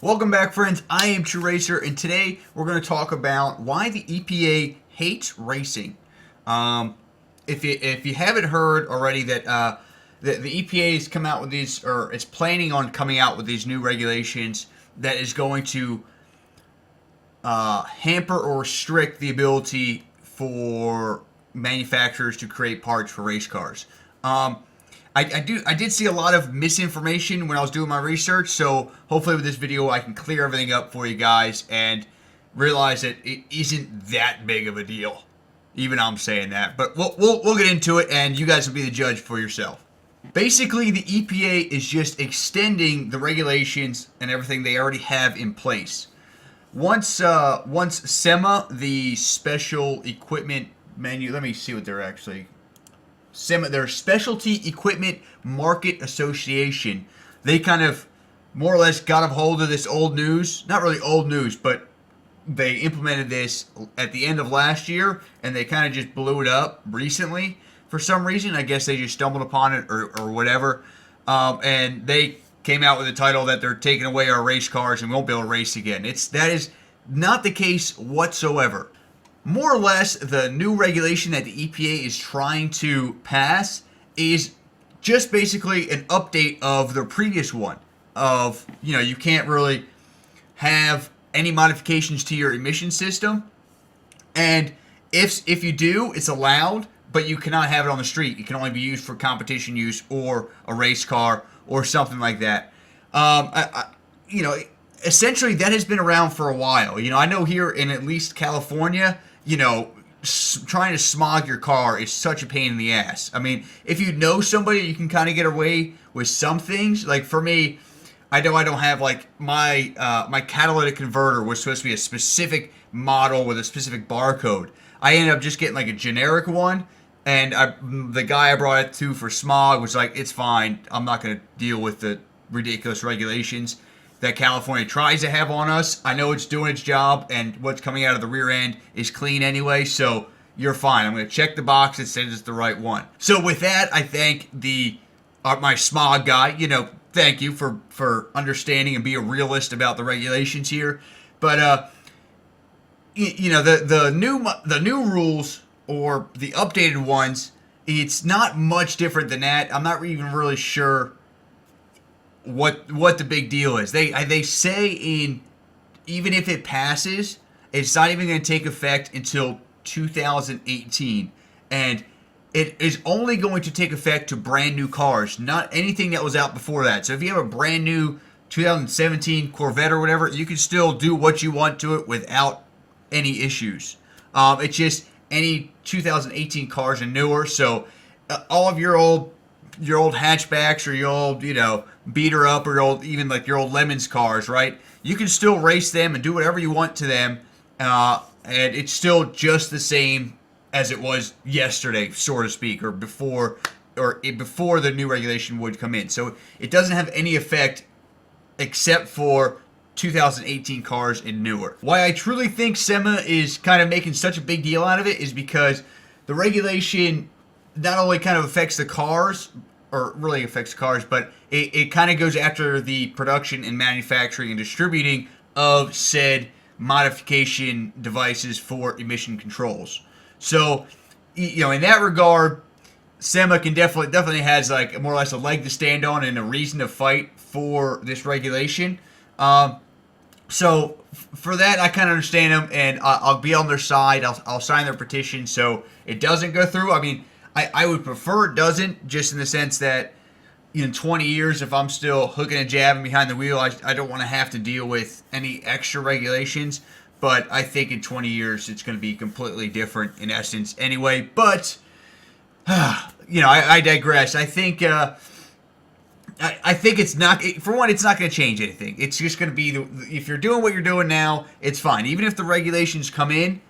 Welcome back, friends. I am True Racer, and today we're going to talk about why the EPA hates racing. If you haven't heard already that the EPA has come out with these, or is planning on coming out with these new regulations that is going to hamper or restrict the ability for manufacturers to create parts for race cars. I did see a lot of misinformation when I was doing my research, so hopefully with this video I can clear everything up for you guys and realize that it isn't that big of a deal. Even I'm saying that, but we'll get into it, and you guys will be the judge for yourself. Basically, the EPA is just extending the regulations and everything they already have in place. Once SEMA, the Special Equipment Menu, let me see what they're actually. SEMA, their Specialty Equipment Market Association, they kind of more or less got a hold of this old news. Not really old news, but they implemented this at the end of last year, and they kind of just blew it up recently for some reason. I guess they just stumbled upon it or whatever. And they came out with a title that they're taking away our race cars and we won't be able to race again. That is not the case whatsoever. More or less, the new regulation that the EPA is trying to pass is just basically an update of the previous one. Of, you can't really have any modifications to your emission system. And if you do, it's allowed, but you cannot have it on the street. It can only be used for competition use or a race car or something like that. Essentially that has been around for a while. I know here in at least California, trying to smog your car is such a pain in the ass. I mean, if you know somebody, you can kind of get away with some things. Like for me, I know I don't have like my catalytic converter was supposed to be a specific model with a specific barcode. I ended up just getting like a generic one, and the guy I brought it to for smog was like, "It's fine. I'm not going to deal with the ridiculous regulations that California tries to have on us. I know it's doing its job, and what's coming out of the rear end is clean anyway, so you're fine. I'm going to check the box that says it's the right one." So with that, I thank my smog guy. Thank you for understanding and be a realist about the regulations here. But the new rules, or the updated ones, it's not much different than that. I'm not even really sure what the big deal is. They say even if it passes, it's not even going to take effect until 2018, and it is only going to take effect to brand new cars, not anything that was out before that. So if you have a brand new 2017 Corvette or whatever, you can still do what you want to it without any issues. It's just any 2018 cars and newer. So all of your old hatchbacks, or your old, beater up, or even like your old Lemons cars, right? You can still race them and do whatever you want to them, and it's still just the same as it was yesterday, so to speak, or before the new regulation would come in. So it doesn't have any effect except for 2018 cars and newer. Why I truly think SEMA is kind of making such a big deal out of it is because the regulation not only kind of affects the cars, or really affects the cars, but it kind of goes after the production and manufacturing and distributing of said modification devices for emission controls. So, in that regard, SEMA can definitely has like more or less a leg to stand on and a reason to fight for this regulation. So for that, I kind of understand them, and I'll be on their side. I'll sign their petition so it doesn't go through. I mean, I would prefer it doesn't, just in the sense that in 20 years, if I'm still hooking and jabbing behind the wheel, I don't want to have to deal with any extra regulations. But I think in 20 years, it's going to be completely different in essence anyway. But, I digress. I think it's not, for one, it's not going to change anything. It's just going to be, if you're doing what you're doing now, it's fine. Even if the regulations come in,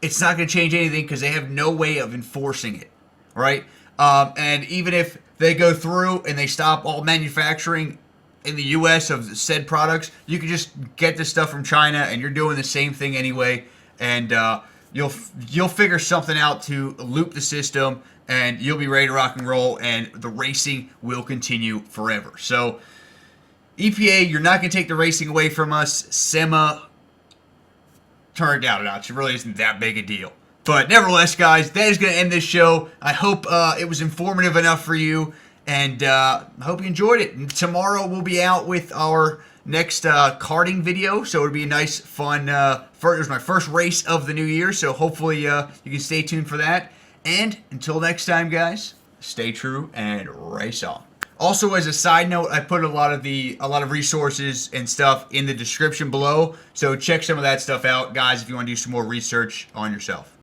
it's not going to change anything because they have no way of enforcing it, right? And even if they go through and they stop all manufacturing in the U.S. of said products, you can just get this stuff from China, and you're doing the same thing anyway, and you'll figure something out to loop the system, and you'll be ready to rock and roll, and the racing will continue forever. So EPA, you're not going to take the racing away from us. SEMA turned out a notch. It really isn't that big a deal. But nevertheless, guys, that is going to end this show. I hope it was informative enough for you, and I hope you enjoyed it. And tomorrow we'll be out with our next karting video, so it'll be a nice, fun. It was my first race of the new year, so hopefully you can stay tuned for that. And until next time, guys, stay true and race on. Also, as a side note, I put a lot of resources and stuff in the description below, so check some of that stuff out, guys, if you want to do some more research on yourself.